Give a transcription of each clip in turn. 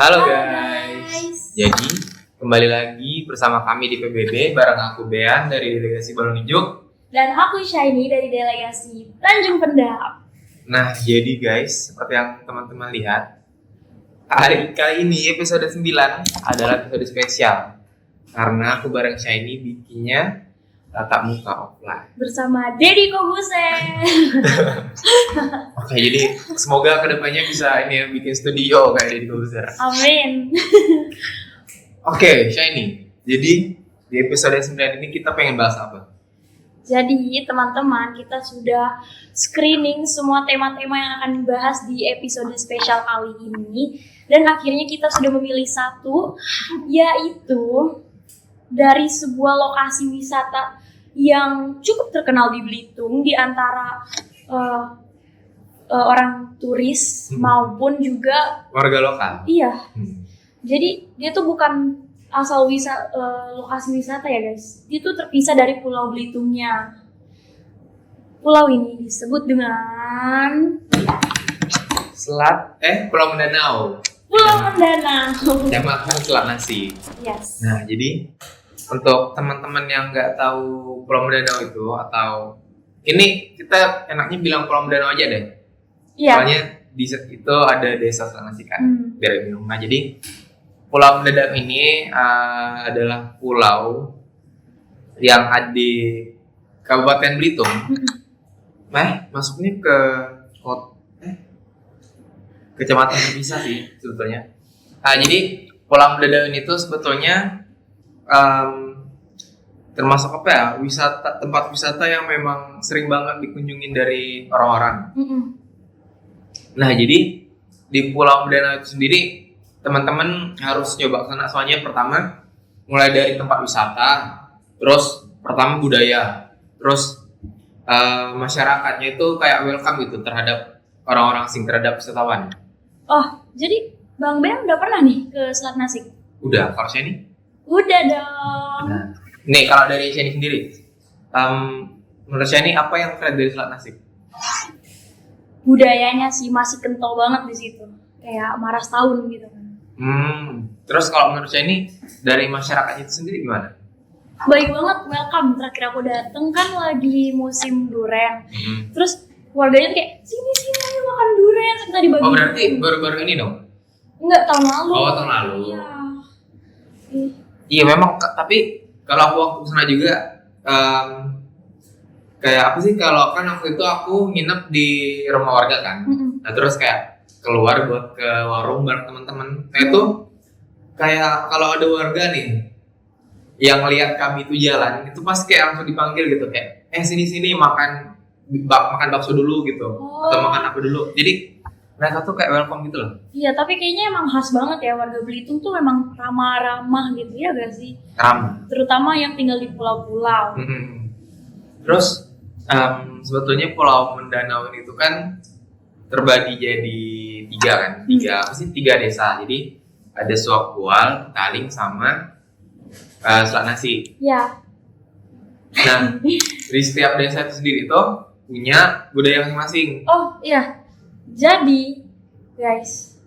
Halo Halo guys, guys. jadi kembali lagi bersama kami di PBB bareng aku Bean dari Delegasi Balon Ijo. Dan aku Shiny dari Delegasi Tanjung Pendap. Nah jadi guys, seperti yang teman-teman lihat, kali ini episode 9 adalah episode spesial karena aku bareng Shiny bikinnya tatap muka offline. Bersama Deddy Kobusen. Oke, jadi semoga kedepannya bisa ini ya, bikin studio kayak di Kobuser. Amin. Oke, Shiny. Jadi di episode 9 ini kita pengen bahas apa? Jadi teman-teman, kita sudah screening semua tema-tema yang akan dibahas di episode spesial kali ini. Dan akhirnya kita sudah memilih satu, yaitu dari sebuah lokasi wisata yang cukup terkenal di Belitung di antara orang turis maupun juga Warga lokal. iya. Jadi dia tuh bukan asal lokasi wisata ya guys. Dia tuh terpisah dari Pulau Belitungnya. Pulau ini disebut dengan Pulau Mendanau. Pulau Mendanau. Jamakan Selat Nasi. Yes. Nah, jadi untuk teman-teman yang nggak tahu Pulau Mendanau itu atau ini kita enaknya bilang Pulau Mendanau aja deh. Iya. Soalnya di itu ada desa Selat Nasi kan, daerah Binung. Nah, jadi Pulau Mendanau ini adalah pulau yang ada di Kabupaten Belitung. Masuknya ke kecamatan bisa sih sebetulnya. Nah, jadi Pulau Mendanau ini tuh sebetulnya termasuk apa ya, tempat wisata yang memang sering banget dikunjungin dari orang-orang. Nah, jadi di Pulau Mendanau itu sendiri teman-teman harus coba ke sana, soalnya pertama mulai dari tempat wisata, terus pertama budaya, terus masyarakatnya itu kayak welcome gitu terhadap orang-orang asing, terhadap wisatawan. Oh, jadi Bang Ben udah pernah nih ke Selat Nasi? Udah, kalau saya nih? Udah dong. Nah, nih kalau dari Shani sendiri, menurut Shani apa yang keren dari Selat Nasi? Budayanya sih masih kental banget di situ, kayak Maras Tahun gitu kan. Terus kalau menurut Shani dari masyarakatnya itu sendiri gimana? Baik banget, welcome. Terakhir aku dateng kan lagi musim durian. Terus warganya tuh kayak sini ayo makan durian, kita dibagi. Oh, berarti baru-baru ini dong? Enggak, tahun lalu. Oh, tahun lalu. Iya. Iya memang, tapi kalau aku waktu kesana juga kayak apa sih, kalau kan waktu itu aku nginep di rumah warga kan. Nah terus kayak keluar buat ke warung bareng teman-teman. Nah itu kayak kalau ada warga nih yang lihat kami itu jalan, itu pasti kayak langsung dipanggil gitu, kayak sini makan bakso dulu gitu, atau makan apa dulu. Jadi mereka tuh kayak welcome gitu loh. Iya, tapi kayaknya emang khas banget ya, warga Belitung tuh memang ramah-ramah gitu ya gak sih? Ramah. Terutama yang tinggal di pulau-pulau. Terus sebetulnya Pulau Mendanau itu kan terbagi jadi tiga desa. Jadi ada Suakual, Taling, sama Selat Nasi. Iya. Nah, di setiap desa itu sendiri tuh punya budaya masing-masing. Oh iya, jadi guys,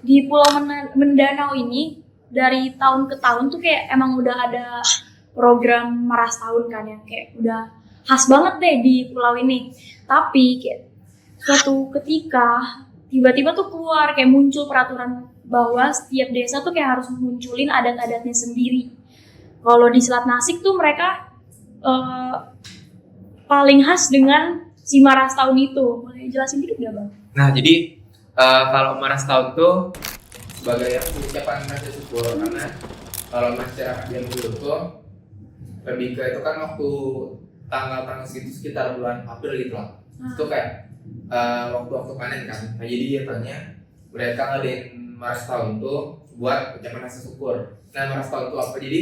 di Pulau Mendanau ini dari tahun ke tahun tuh kayak emang udah ada program Maras Tahun kan ya, kayak udah khas banget deh di pulau ini. Tapi kayak suatu ketika tiba-tiba tuh keluar kayak muncul peraturan bahwa setiap desa tuh kayak harus munculin adat-adatnya sendiri. Kalau di Selat Nasi tuh mereka paling khas dengan si Maras Tahun itu. Boleh jelasin dikit gak Bang? Nah, jadi kalau Maras Tahun tuh sebagai ucapan rasa syukur, karena kalau masyarakat yang dulu tuh lebih ke itu kan waktu tanggal-tanggal segitu sekitar bulan April gitu lah. Itu kayak waktu panen kan. Nah, jadi dia tanya mereka ngadain Maras Tahun tuh buat ucapan rasa syukur. Nah, Maras Tahun tuh apa? Jadi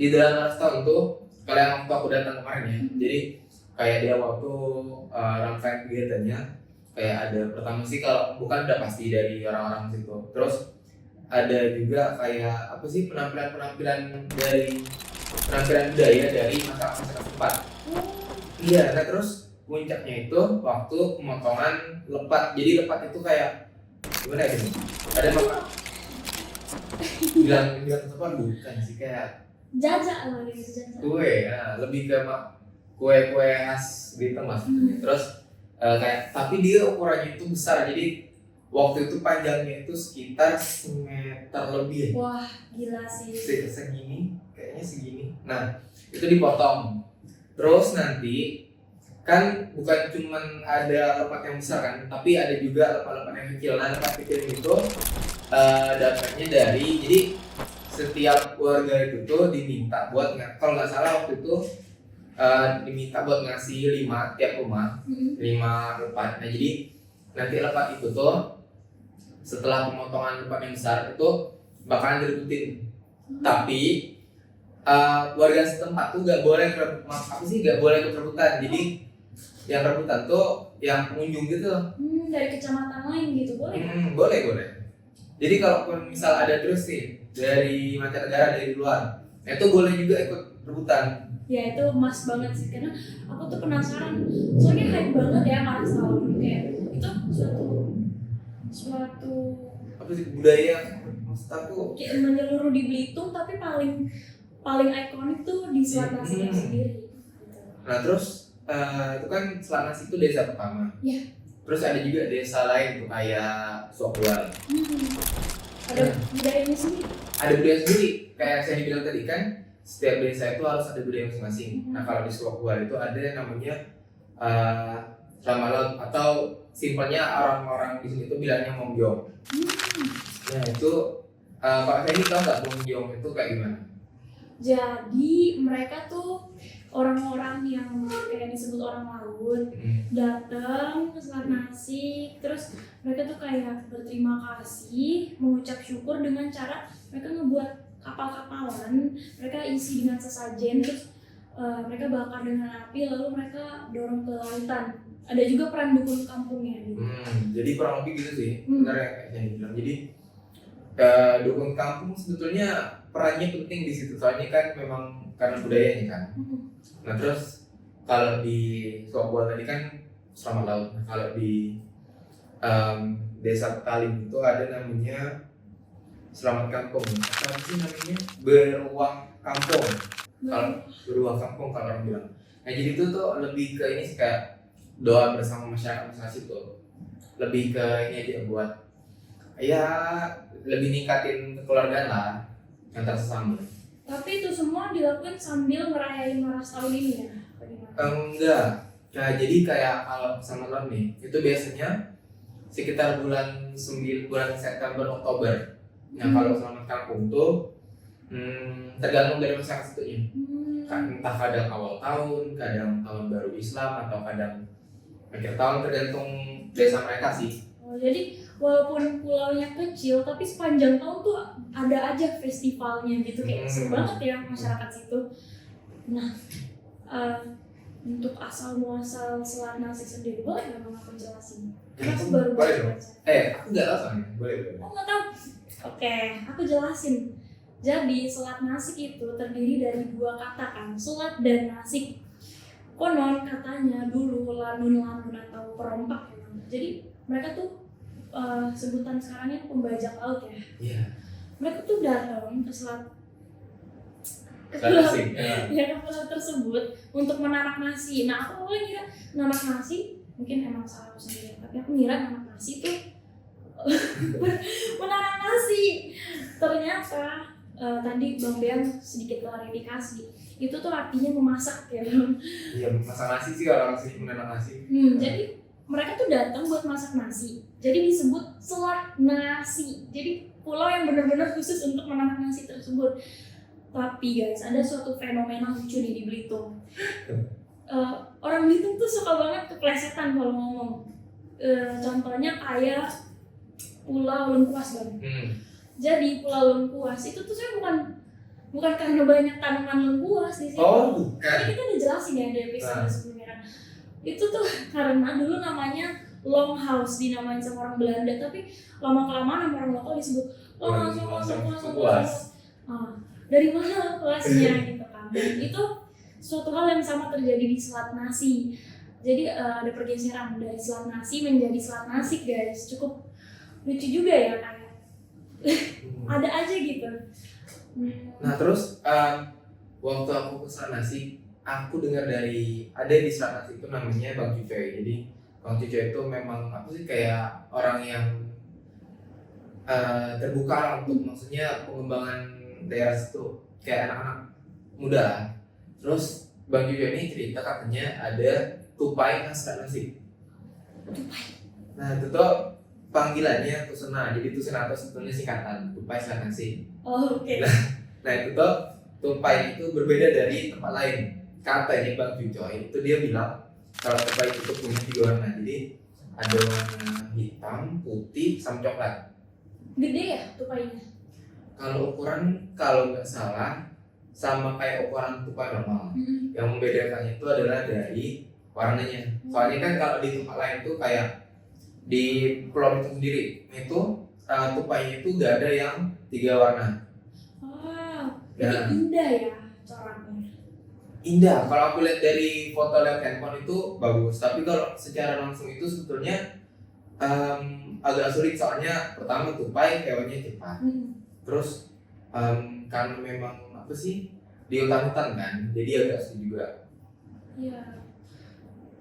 di dalam Maras Tahun tuh, kalau yang waktu aku datang kemarin ya, jadi kayak dia waktu rangkaian kegiatannya kayak ada pertama sih, kalau bukan udah pasti dari orang-orang situ. Terus ada juga kayak apa sih, penampilan budaya dari masyarakat setempat. Iya, nah terus puncaknya itu waktu pemotongan lepat. Jadi lepat itu kayak gimana ya? Ada makan bilang apa bukan sih kayak Jajak lah gitu, jajak. kue, ya, lebih ke kue-kue khas Blitar mas. Terus kayak tapi dia ukurannya itu besar, jadi waktu itu panjangnya itu sekitar semeter lebih. Wah, gila sih. Segini, kayaknya segini. Nah, itu dipotong. Terus nanti kan bukan cuman ada lepat yang besar kan, tapi ada juga lepat-lepat yang kecil. Nah, lepat kecil itu dapatnya dari, jadi setiap keluarga itu tuh diminta buat kalau nggak salah waktu itu diminta buat ngasih 5 tiap rumah, 5 lepat. Nah, jadi nanti lepat itu tuh setelah pemotongan lepat yang besar itu bakalan direbutin. Tapi warga setempat tuh nggak boleh nggak boleh rebutan. Jadi yang rebutan tuh yang pengunjung gitu. Dari kecamatan lain gitu boleh? Boleh. Jadi kalau misal ada terus sih dari mancanegara, dari luar, itu boleh juga ikut rebutan. Ya itu emas banget sih, karena aku tuh penasaran. Soalnya hype banget ya Maras Tahun, kayak itu suatu apa sih budaya, maksud aku kayak menyeluruh di Belitung, tapi paling ikonik tuh di Selat Nasi sendiri. Nah terus itu kan Selat Nasi itu desa pertama. Iya. Terus ada juga desa lain tuh kayak Suakual. Ada budayanya sendiri. Ada budaya sendiri, kayak saya bilang tadi kan, setiap desa itu harus ada budaya masing-masing. Nah kalau di Suakual itu ada yang namanya Selamat Laut, atau simpelnya orang-orang di sini tuh bilangnya Mongjong. Nah itu Pak Fendi tahu nggak Mongjong itu kayak gimana? Jadi mereka tuh orang-orang yang kayak disebut orang laut, datang ke Selat Nasi, terus mereka tuh kayak berterima kasih, mengucap syukur dengan cara mereka ngebuat kapal-kapalan, mereka isi dengan sesajen, terus mereka bakar dengan api, lalu mereka dorong ke lautan. Ada juga peran dukun kampungnya gitu. Jadi kurang lebih gitu sih, benar ya kayak yang dibilang. Jadi dukun kampung sebetulnya perannya penting di situ, soalnya kan memang karena budayanya kan. Nah terus kalau di Suakual tadi kan Selamat Laut. Nah, kalau di desa Petaling itu ada namanya Selamat Kampung. Apa sih namanya? Beruang Kampung. Kalau beruang kampung kalau orang bilang. Nah jadi itu tuh lebih ke ini sih, kayak doa bersama masyarakat itu. Lebih ke ini aja buat ya lebih ningkatin kekeluargaan lah antar sesama. Tapi itu semua dilakukan sambil ngerayain Maras Tahun ini ya? Enggak. Nah, jadi kayak kalau sama Ron nih, itu biasanya sekitar bulan September Oktober. Nah, kalau Selamat Kampung tuh tergantung dari masyarakat situnya. Entah kadang awal tahun, kadang tahun baru Islam, atau kadang akhir tahun, tergantung desa mereka sih. Oh, jadi walaupun pulaunya kecil, tapi sepanjang tahun tuh ada aja festivalnya gitu, kayak seru banget ya masyarakat situ. Nah, untuk asal muasal Selat Nasi sendiri boleh nggak aku jelasin? Karena aku baru baca. Aku nggak tahu soalnya. Boleh. Oh nggak tahu. Oke, aku jelasin. Jadi Selat Nasi itu terdiri dari 2 kata kan, selat dan nasik. Konon katanya dulu lanun-lanun atau perompak ya. Jadi mereka tuh sebutan sekarangnya pembajak laut ya. Iya. Mereka tuh datang ke Selat Nasi. Ya, ke pulau tersebut untuk menanak nasi. Nah, aku awalnya kira nanak nasi mungkin emang salah aku sendiri, tapi aku ngira nanak nasi itu menanak nasi. Ternyata tadi Bang Bean sedikit klarifikasi, itu tuh artinya memasak ya. Iya, masak nasi sih kalau orang sini menanak nasi. Jadi mereka tuh datang buat masak nasi, jadi disebut Selat Nasi. Jadi pulau yang benar-benar khusus untuk menanak nasi tersebut. Tapi guys, ada suatu fenomena lucu nih di Belitung. Orang Belitung tuh suka banget keplesetan kalau ngomong. Contohnya kayak Pulau Lengkuas Bang. Jadi Pulau Lengkuas itu tuh saya bukan karena banyak tanaman lengkuas di sini. Oh, bukan. Tapi kita udah jelasin ya di episode sebelumnya kan. Itu tuh karena dulu namanya Longhouse, dinamain sama orang Belanda, tapi lama-kelamaan sama orang lokal disebut Longhouse. Dari mana kelasnya gitu kan. Dan itu suatu hal yang sama terjadi di Selat Nasi. Jadi ada pergeseran dari Selat Nasi menjadi Selat Nasi guys. Cukup lucu juga ya kayak ada aja gitu. Nah terus waktu aku kesana sih, aku dengar dari ada di sana itu namanya Bang Cucoy. Jadi Bang Cucoy itu memang apa sih kayak orang yang terbuka lah untuk maksudnya pengembangan daerah situ kayak anak-anak muda. Terus Bang Cucoy ini cerita katanya ada tupai khas Nasi. Nah itu tuh panggilannya tusena. Jadi tusena itu sebetulnya singkatan tupai Nasi. Oh, oke. Nah itu tuh tupai itu berbeda dari tempat lain. Katanya Bang Cucoy itu dia bilang kalau tupai itu tuh punya 3 warna. Jadi ada warna hitam, putih, sama coklat. Gede ya tupainya? Kalau ukuran kalau nggak salah sama kayak ukuran tupai normal. Yang membedakannya itu adalah dari warnanya. Soalnya kan kalau di tempat lain tuh kayak di pulau itu sendiri itu tupainya itu nggak ada yang 3 warna. Jadi Ya. indah ya coraknya. Indah. Kalau aku lihat dari foto lewat handphone itu bagus. Tapi kalau secara langsung itu sebetulnya agak sulit soalnya pertama tupai hewannya cepat. Terus karena memang apa sih di hutan-hutan kan, jadi agak sulit juga. Iya.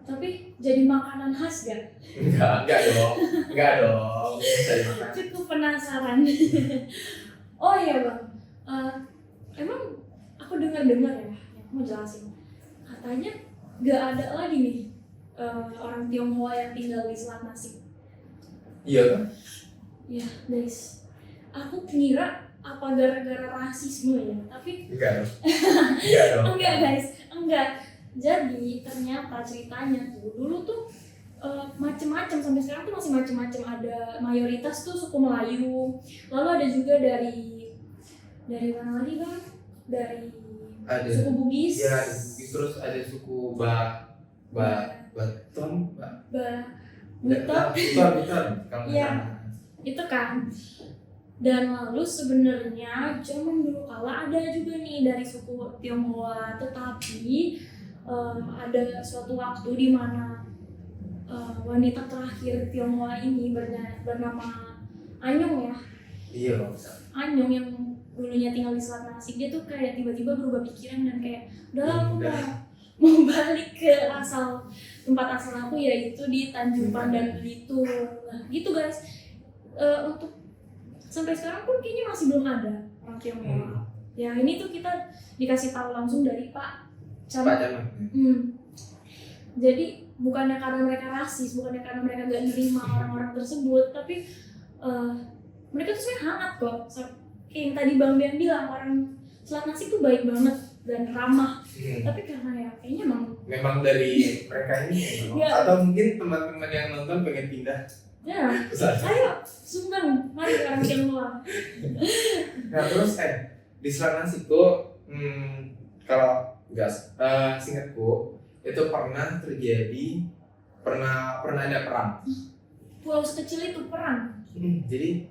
Tapi jadi makanan khas gak? Enggak dong, enggak dong. Bisa dimakan. Cukup penasaran. Oh iya bang, emang aku dengar-dengar ya, aku mau jelasin. Katanya gak ada lagi nih orang Tionghoa yang tinggal di Selat Nasi. Iya kan? Ya guys, aku kira apa gara-gara rasisme ya, tapi Enggak dong. Enggak dong. enggak guys, enggak. Jadi ternyata ceritanya tuh dulu tuh macem-macem, sampai sekarang tuh masih macem-macem. Ada mayoritas tuh suku Melayu, lalu ada juga dari mana lagi bang? Dari Ada suku Bugis. ya, ada Bugis, terus ada suku Baton, Buton. Buton. Kalau nggak Iya. salah. Itu kan. Dan lalu sebenarnya zaman dulu kala ada juga nih dari suku Tionghoa, tetapi ada suatu waktu di mana wanita terakhir Tionghoa ini bernama Anyong ya. Iya nggak bisa. Anyong yang dulunya tinggal di Selat Nasi, dia tuh kayak tiba-tiba berubah pikiran dan kayak udah aku mau balik ke tempat asal aku, yaitu di Tanjung Pandan Belitung. Nah gitu guys. Untuk sampai sekarang pun kayaknya masih belum ada orang Tionghoa. Ya ini tuh kita dikasih tahu langsung dari Pak Camat. Pak Camat. Jadi bukannya karena mereka rasis, bukannya karena mereka gak nerima orang-orang tersebut, tapi mereka tuh sebenarnya hangat kok. Kayak yang tadi Bang Bian bilang, orang Selat Nasi tuh baik banget dan ramah. Tapi karena ya kayaknya memang dari mereka ini Ya. atau mungkin teman-teman yang nonton pengen pindah ya, ke sana. ayo sumbang, mari orang Tionghoa. Nah terus di Selat Nasi itu kalau nggak seingatku itu pernah ada perang. Pulau sekecil itu perang. Jadi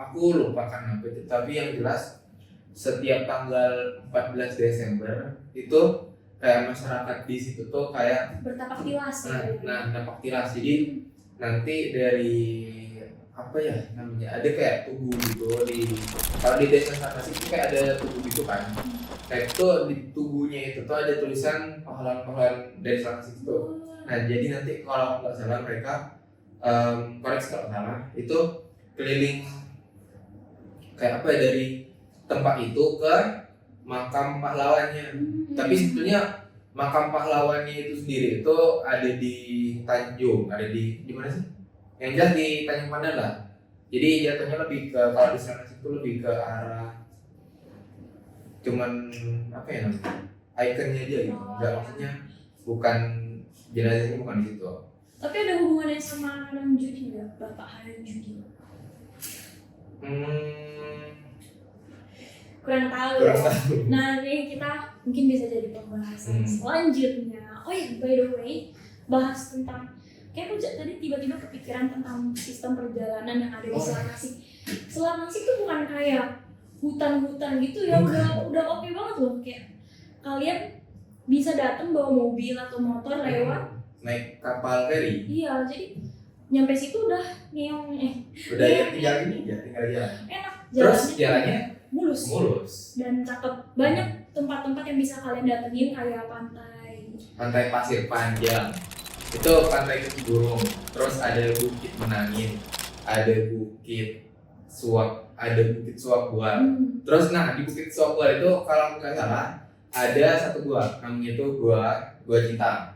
aku lupa kan apa itu, tapi yang jelas setiap tanggal 14 Desember itu kayak masyarakat di situ tuh kayak Bertapak tilas ya. napak tilas. Jadi nanti dari apa ya namanya, ada kayak tugu gitu kalau di desa sana sih itu kayak ada tugu gitu kan. Nah itu di tugunya itu tuh ada tulisan pahlawan-pahlawan dari sana situ. Nah jadi nanti kalau nggak salah mereka koreksi kalau salah itu keliling kayak apa ya, dari tempat itu ke makam pahlawannya. Tapi sebetulnya makam pahlawannya itu sendiri itu ada di Tanjung, ada di mana sih? Yang jelas di Tanjung Pandan lah. Jadi jatuhnya lebih ke, kalau di sana itu lebih ke arah cuman apa ya namanya, ikonnya aja gitu. Enggak, maksudnya bukan jenazahnya bukan di situ. Tapi ada hubungannya sama Hanang Judi nggak, Bapak Hanang Judi? Kurang tahu. Nah ini kita mungkin bisa jadi pembahasan selanjutnya. Oh ya, by the way, bahas tentang kayak aku tadi tiba-tiba kepikiran tentang sistem perjalanan yang ada di Selat Nasi. Selat Nasi itu bukan kayak hutan-hutan gitu ya, udah oke banget loh. Kayak kalian bisa datang bawa mobil atau motor lewat, naik kapal feri. iya, jadi nyampe situ udah ngeong Udah ya tinggal ini ya, tinggal jalan. enak Terus jalannya jalannya mulus mulus. dan cakep. Banyak tempat-tempat yang bisa kalian datengin kayak Pantai Pasir Panjang. Itu pantai Ciburung. Terus ada Bukit Menangin, ada Bukit Suak Buar. Terus nah di Bukit Suak Buar itu kalau nggak salah ada satu gua, namanya itu gua cinta.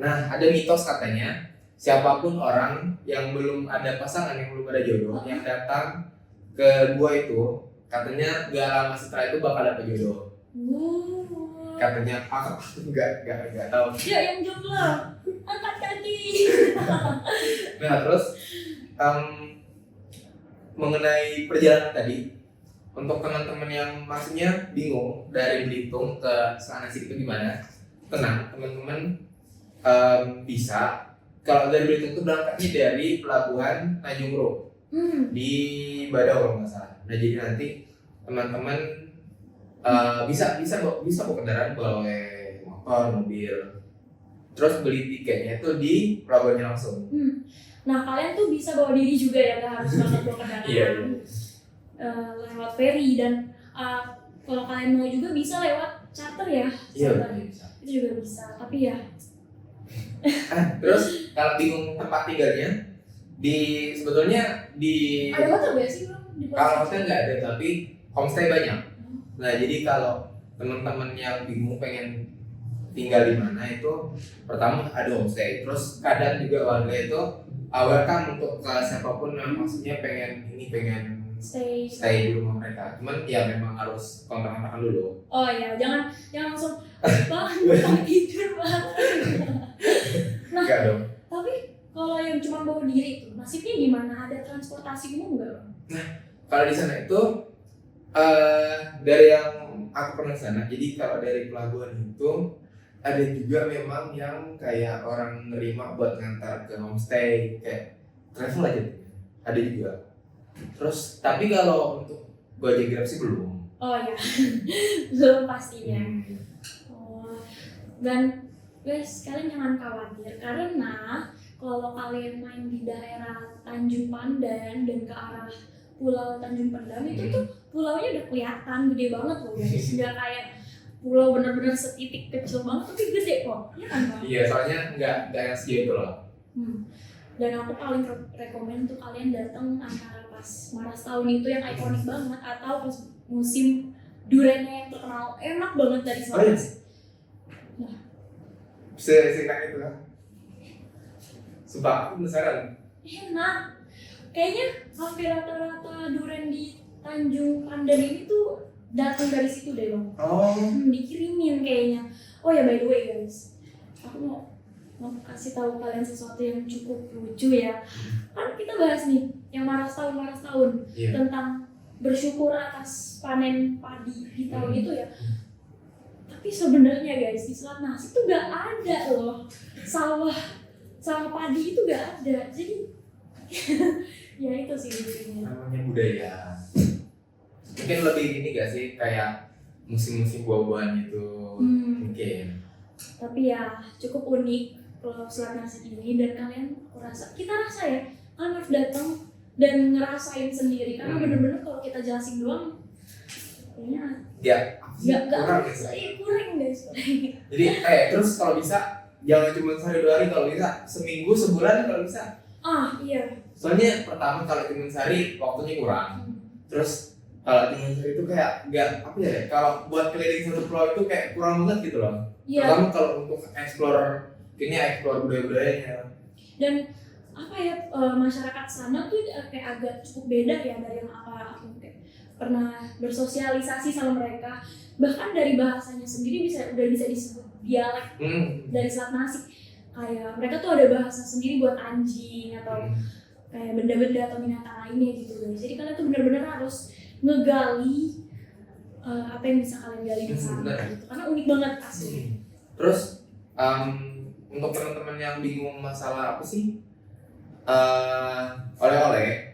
Nah ada mitos katanya siapapun orang yang belum ada pasangan, yang belum ada jodoh, yang datang ke gua itu katanya gak lama setelah itu bakal dapet jodoh. Katanya aku nggak tahu. Ya yang jomblo angkat kaki. Nah terus mengenai perjalanan tadi, untuk teman-teman yang maksudnya bingung dari Belitung ke Selanasik itu gimana, tenang teman-teman, bisa. Kalau dari Belitung itu berangkatnya dari pelabuhan Tanjung Ro di Badau kalau nggak salah. Nah jadi nanti teman-teman bisa bawa kendaraan, bawa motor, mobil, terus beli tiketnya itu di pelabuhannya langsung. Nah kalian tuh bisa bawa diri juga ya, nggak harus banget bawa kendaraan. Iya. Lewat ferry dan kalau kalian mau juga bisa lewat charter ya. Iya Charter. bisa. Itu juga bisa, tapi ya Terus kalau bingung tempat tinggalnya, sebetulnya di ada hotel gak sih bang? Di kalau hotel nggak ada, tapi homestay banyak. Nah jadi kalau teman-teman yang bingung pengen tinggal di mana itu, pertama ada homestay. Terus kadang juga warga itu welcome untuk siapapun yang maksudnya pengen stay. di rumah mereka. Cuman ya memang harus kontak-kontakan dulu. Oh ya, jangan langsung bang tidur bang. Nah, Enggak dong. tapi kalau yang cuma bawa diri itu nasibnya gimana? Ada transportasi umum nggak bang? Kalau di sana itu dari yang aku pernah sana, jadi kalau dari pelabuhan itu ada juga memang yang kayak orang nerima buat ngantar ke homestay, kayak travel aja, ada juga. Terus tapi kalau untuk Gojek Grab sih belum. Oh ya, belum pastinya. Oh, dan guys, kalian jangan khawatir karena kalau kalian main di daerah Tanjung Pandan dan ke arah Pulau Tanjung Pendam itu tuh pulaunya udah kelihatan gede banget loh guys. Nggak kayak pulau bener-bener setitik kecil banget tapi gede kok. Iya kan bang? Iya, soalnya nggak yang segitu itu loh. Dan aku paling rekomen tuh kalian datang antara pas Maras tahun itu yang ikonik banget atau pas musim duriannya yang terkenal enak banget dari Sulawesi. Seenak itu kan? Sumpah aku penasaran. Enak. Kayaknya hampir rata-rata durian di Tanjung Pandan ini tuh datang dari situ deh bang. Oh. Dikirimin kayaknya. Oh ya by the way guys, aku mau kasih tahu kalian sesuatu yang cukup lucu ya. Kan kita bahas nih yang Maras tahun Iya. tentang bersyukur atas panen padi di tahun itu ya. Tapi sebenarnya guys di Selat Nasi tuh gak ada loh sawah padi itu gak ada. Jadi ya itu sih lucunya. Namanya budaya. Mungkin lebih ini gak sih kayak musim-musim buah-buahan itu mungkin. Tapi ya cukup unik kalau Selat Nasi ini dan kita rasa ya kalian harus datang dan ngerasain sendiri karena bener-bener kalau kita jelasin doang kayaknya kurang guys. kurang guys. Jadi terus kalau bisa jangan cuma sehari 2 hari, kalau bisa seminggu sebulan kalau bisa. Iya. Soalnya pertama kalau cuma sehari waktunya kurang. Terus kalau cuma sehari itu kayak nggak apa ya? Kalau buat keliling satu pulau itu kayak kurang banget gitu loh. Iya. Pertama kalau untuk explore budaya-budayanya. Dan apa ya masyarakat sana tuh kayak agak cukup beda ya dari yang apa aku kayak pernah bersosialisasi sama mereka. Bahkan dari bahasanya sendiri udah bisa disebut dialek dari Selat Nasi. Kayak mereka tuh ada bahasa sendiri buat anjing atau kayak benda-benda atau binatang lainnya gitu guys. Jadi kalian tuh benar-benar harus ngegali apa yang bisa kalian gali di sana gitu. Karena unik banget asli. Terus untuk teman-teman yang bingung masalah apa sih oleh-oleh,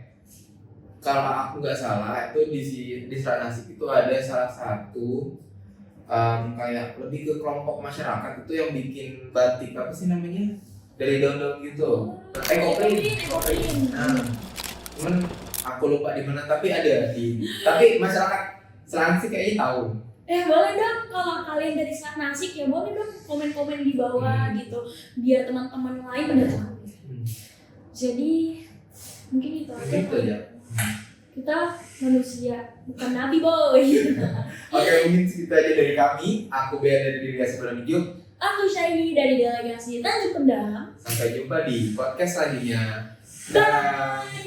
kalau aku nggak salah itu di Selat Nasi itu ada salah satu kayak lebih ke kelompok masyarakat itu yang bikin batik, apa sih namanya? dari daun-daun gitu. Ekoprint. Nah, cuman aku lupa di mana tapi ada tapi masyarakat Selangsik kayaknya tahu. Boleh dong kalau kalian dari Nasik ya boleh dong komen-komen di bawah gitu biar teman-teman lain pada tahu. Jadi mungkin itu aja. Kita manusia bukan nabi boy. Oke, mungkin segitu aja dari kami. Aku Bean dari Delegasi Pradamidjo. Aku Syaini dari Delegasi Tanjung Pendang. Sampai jumpa di podcast selanjutnya. Bye.